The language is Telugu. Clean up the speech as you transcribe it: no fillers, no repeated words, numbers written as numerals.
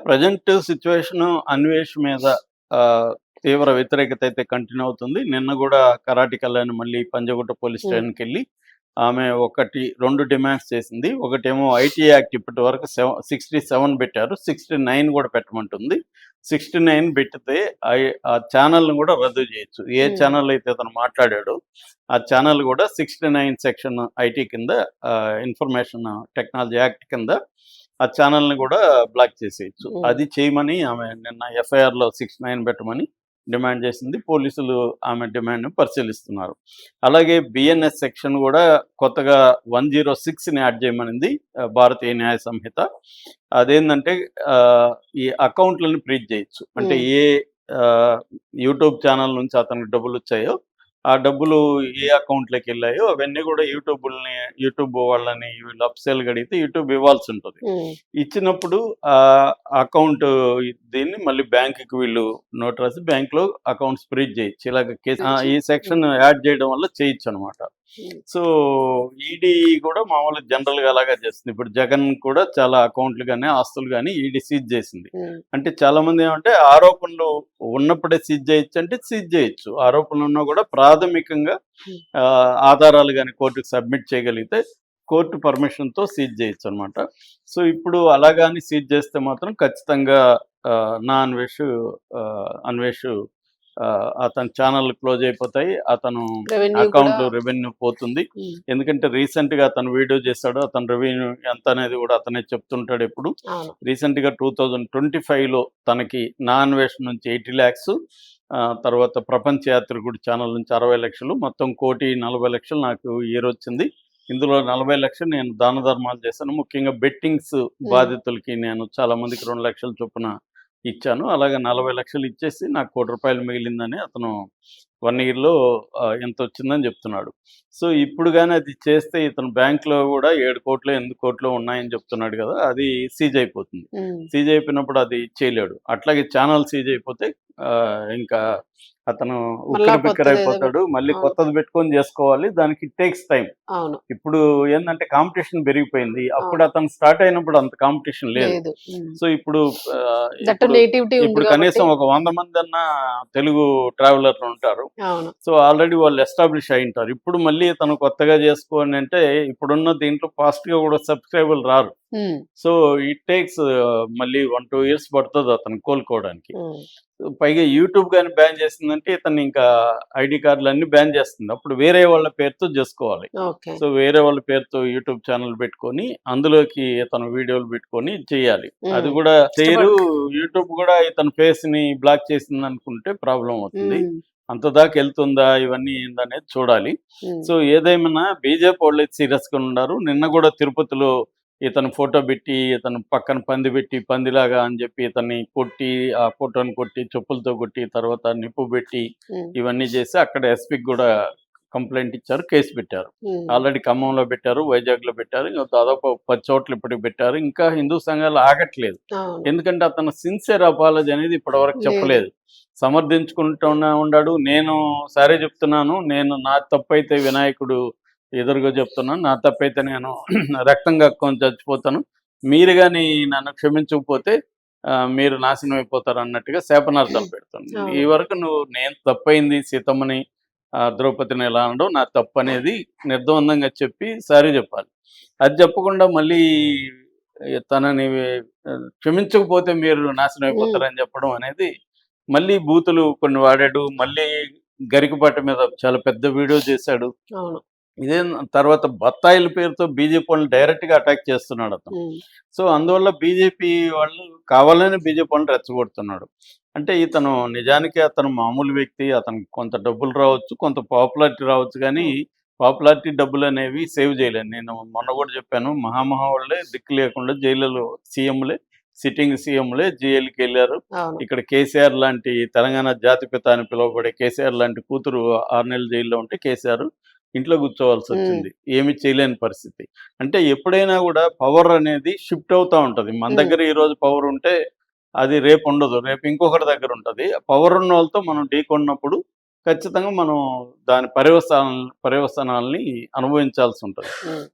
ప్రెజెంట్ సిట్యుయేషన్ అన్వేష్ మీద తీవ్ర వ్యతిరేకత అయితే కంటిన్యూ అవుతుంది. నిన్న గూడా కరాటి కళ్యాణి మళ్ళీ పంజగుట్ట పోలీస్ హ్మ్. స్టేషన్‌కెళ్ళి ఆమె 2 డిమాండ్స్ చేసింది. ఒకటేమో ఐటీ యాక్ట్ ఇప్పటి వరకు 67 పెట్టారు. 69 గూడా పెట్టమంటుంది. 69 బెట్టితే ఆ ఛానెల్‌ని గూడా రద్దు జేయొచ్చు. ఏ హ్మ్. ఛానెల్ అయితే అతను మాట్లాడాడో ఆ ఛానెల్ గూడా 69 సెక్షన్ ఐటీ కింద ఇన్ఫర్మేషన్ టెక్నాలజీ యాక్ట్ కింద ఆ ఛానెల్‌ని గూడా బ్లాక్ చేసేయొచ్చు. హ్మ్. అది చేయమని ఆమె నిన్న ఎఫ్ఐఆర్‌లో 69 పెట్టమని డిమాండ్ చేసింది. పోలీసులు ఆమె డిమాండ్‌ని పరిశీలిస్తున్నారు. అలాగే బిఎన్ఎస్ సెక్షన్ గూడా కొత్తగా 106ని యాడ్ చేయమనింది భారతీయ న్యాయ సంహిత. అదేందంటే ఈ అకౌంట్‌లని ఫ్రీజ్ చేయొచ్చు. అంటే హ్మ్. ఏ ఆహ్, యూట్యూబ్ ఛానెల్ నుంచి అతనికి డబ్బులొచ్చాయో ఆ డబ్బులు ఏ అకౌంట్‌లోకెళ్ళాయో అవన్నీ గూడా యూట్యూబ్ వాళ్ళని వీళ్ళు అఫీషియల్‌గా అడిగితే యూట్యూబ్ ఇవ్వాల్సుంటది. హ్మ్. ఇచ్చినప్పుడు అకౌంట్ దీన్ని మళ్ళీ బ్యాంక్‌కి వీళ్ళు నోట్ రాసి బ్యాంక్‌లో అకౌంట్స్ ఫ్రీజ్ చేయొచ్చు. ఇలాగ నుంచి ఈ హ్మ్. సెక్షన్ యాడ్ చేయడం వల్ల చేయొచ్చనమాట. హ్మ్. సో, ఈడీ కూడా మామూలుగా జనరల్‌గా అలాగే చేస్తుంది. ఇప్పుడు జగన్ కూడా చాలా అకౌంట్‌లు గాని, ఆస్తులు గాని ఈడీ సీజ్ చేసింది. హ్మ్. అంటే చాలామంది ఏమంటే ఆరోపణలు ఉన్నప్పుడే సీజ్ చేయొచ్చంటే సీజ్ చేయొచ్చు. ఆరోపణలున్నా కూడా ప్రాథమికంగా హ్మ్. ఆధారాలు గాని కోర్టుకి సబ్మిట్ చేయగలిగితే కోర్టు పర్మిషన్‌తో సీజ్ చేయొచ్చనమాట. సో, ఇప్పుడు అలా గాని సీజ్ చేస్తే మాత్రం ఖచ్చితంగా నా అన్వేష్ అతని ఛానెల్‌లు క్లోజ్ అయిపోతాయి. అతను రెవెన్యూ కూడా రెవెన్యూ పోతుంది. హ్మ్. ఎందుకంటే రీసెంట్‌గా అతను వీడియో చేశాడు. అతని రెవెన్యూ ఎంత అనేది కూడా అతనే చెప్తుంటాడు ఎప్పుడు. అవును. రీసెంట్‌గా 2025లో తనకి నా అన్వేషణ నుంచి 80,00,000 తర్వాత ప్రపంచ యాత్రికుడు ఛానెల్ నుంచి 60,00,000 మొత్తం 1,40,00,000 నాకు ఇయర్ వచ్చింది. ఇందులో 40,00,000 నేను దాన ధర్మాలు చేశాను. ముఖ్యంగా బెట్టింగ్స్ హ్మ్. బాధితులకి నేను చాలా మందికి 2,00,000 చొప్పున ఇచ్చాను. అలాగే 40,00,000 ఇచ్చేసి నాకు ₹1,00,00,000 మిగిలిందని అతను 1 ఇయర్‌లో ఇంతొచ్చిందని జెప్తున్నాడు. సో, ఇప్పుడు గాని అది చేస్తే ఇతను బ్యాంక్‌లో గూడా 7,00,00,000 8,00,00,000 ఉన్నాయని జెప్తున్నాడు గదా! అది సీజ్ అయిపోతుంది. హ్మ్. సీజ్ అయిపోయినప్పుడు అది చేయలేడు. అట్లాగే ఛానెల్ సీజ్ అయిపోతే ఇంకా అతను మళ్ళా కొత్తదేదో ఉక్కిరిబిక్కిరైపోతాడు. మళ్ళీ అవును. కొత్తది బెట్టుకొని జేసుకోవాలి. దానికి ఇట్ టేక్స్ టైమ్. అవును. ఇప్పుడు ఏందంటే కాంపిటీషన్ పెరిగిపోయింది. అప్పుడు అవును. అతను స్టార్ట్ అయినప్పుడు అంత కాంపిటీషన్ లేదు. లేదు. హ్మ్. సో, ఇప్పుడు ఆహ్, దట్టు ఇప్పుడు నేటివిటీ ఉంది ఇప్పుడు గాబట్టి కనీసం ఒక 100 మందన్నా తెలుగు ట్రావెలర్లుంటారు. అవును. సో, ఆల్రెడీ వాళ్ళు ఎస్టాబ్లిష్ అయ్యుంటారు. ఇప్పుడు మళ్ళీ తను కొత్తగా జేసుకోనంటే ఇప్పుడున్న దీంట్లో ఫాస్ట్‌గా గూడా సబ్‌స్క్రైబర్లు రారు. హ్మ్. సో, ఇట్ టేక్స్ మళ్ళీ 1, 2 ఇయర్స్ పడతది అతను కోలుకోవడానికి. హ్మ్. పైగా యూట్యూబ్ గాని బ్యాన్ చేసిందంటే ఇతన్ని ఇంకా ఐడీ కార్డులన్నీ బ్యాన్ చేస్తుంది. అప్పుడు వేరే వాళ్ళ పేరుతో జేసుకోవాలి. ఓకే. సో, వేరే వాళ్ళ పేరుతో యూట్యూబ్ ఛానెల్ పెట్టుకొని, అందులోకి ఇతను వీడియోలు పెట్టుకొని చేయాలి. అది హ్మ్. గూడా చేయరు. కష్టపడి యూట్యూబ్ గూడా ఇతని ఫేస్‌ని బ్లాక్ చేసిందనుకుంటే ప్రాబ్లమ్ అవుతుంది. హ్మ్. అంత దాకా ఎళ్తుందా? ఇవన్నీ ఏందనేది చూడాలి. హ్మ్. సో, ఏదేమైనా బీజేపీ వాళ్ళైతే సీరియస్‌గా ఉన్నారు. నిన్న గూడా తిరుపతిలో ఇతను ఫోటో బెట్టి, ఇతను పక్కన పంది బెట్టి, పందిలాగా అని జెప్పి ఇతన్ని కొట్టి, ఆ ఫోటోని కొట్టి, చెప్పులతో కొట్టి, తర్వాత నిప్పు బెట్టి, హ్మ్. ఇవన్నీ జేసి అక్కడ ఎస్పీకి గూడా కంప్లెయింట్ ఇచ్చారు. కేస్ పెట్టారు. హ్మ్. ఆల్రెడీ ఖమ్మంలో పెట్టారు. వైజాగ్‌లో పెట్టారు. ఇంక దాదాపు 10 చోట్ల ఇప్పటికి పెట్టారు. ఇంకా హిందూ సంఘాలు ఆగట్లేదు. అవును. ఎందుకంటే అతను సిన్సియర్ అపాలజీ అనేది ఇప్పటివరకు లేదు. చెప్పలేదు. సమర్థించుకుంటూనే ఉన్నాడు. నేను సారీ చెప్తున్నాను. నా తప్పైతే వినాయకుడు ఎదురుగా చెప్తున్నాను. నా తప్పైతే నేను రక్తం కక్కుకొని చచ్చిపోతాను. మీరు గాని నన్ను క్షమించకపోతే మీరు నాశనం అయిపోతారన్నట్టుగా శాపనార్థాలు పెడుతుంది. ఈ అవును. వరకు నేను తప్పయింది సీతమ్మని ద్రౌపదిని ఇలా అనడం నా తప్పనేది నిర్ద్వందంగా చెప్పి సారీ జెప్పాలి. అది చెప్పకుండా మళ్ళీ తనని క్షమించకపోతే మీరు నాశనం హ్మ్. అయిపోతారని చెప్పడం అనేది మళ్ళీ బూతులు కొన్ని వాడాడు. మళ్ళీ గరికపాటి మీద చాలా పెద్ద వీడియో చేశాడు. అవును. ఇదే తర్వాత బత్తాయిల పేరుతో బీజేపీ వాళ్ళని డైరెక్ట్‌గా అటాక్ చేస్తున్నాడతను. హ్మ్. సో, అందువల్ల బీజేపీ వాళ్ళు కావాలని బీజేపీ వాళ్ళని రెచ్చగొడుతున్నాడు. అంటే ఇతను నిజానికి అతను మామూలు వ్యక్తి. అతనికి కొంత డబ్బులు రావచ్చు, కొంత పాపులారిటీ రావచ్చు గానీ, అవును. పాపులారిటీ డబ్బులనేవి సేవ్ చేయలేడు. నేను మొన్న గూడా చెప్పాను. వాళ్ళే దిక్కు లేకుండా జైళ్ళలో సిట్టింగ్ సీఎంలే జైలుకెళ్లారు. అవును. ఇక్కడ కేసీఆర్ లాంటి తెలంగాణ జాతిపిత అని పిలువబడే కేసీఆర్ లాంటి కూతురు 6 నెలలు జైల్‌లో ఉంటే కేసీఆర్ ఇంట్లో హ్మ్. కూర్చోవాల్సొచ్చింది. ఏమి చేయలేని పరిస్థితి. అంటే ఎప్పుడైనా గూడా పవర్ అనేది షిఫ్ట్ అవుతా ఉంటది. మన హ్మ్. దగ్గర ఈరోజు పవర్ ఉంటే అది రేపుండదు. రేపు ఇంకొకరి దగ్గర ఉంటది. పవర్ ఉన్నోళ్ళతో మనం ఢీకొన్నప్పుడు ఖచ్చితంగా మనం దాని పర్యవసానాల్ని అనుభవించాల్సుంటది. హ్మ్.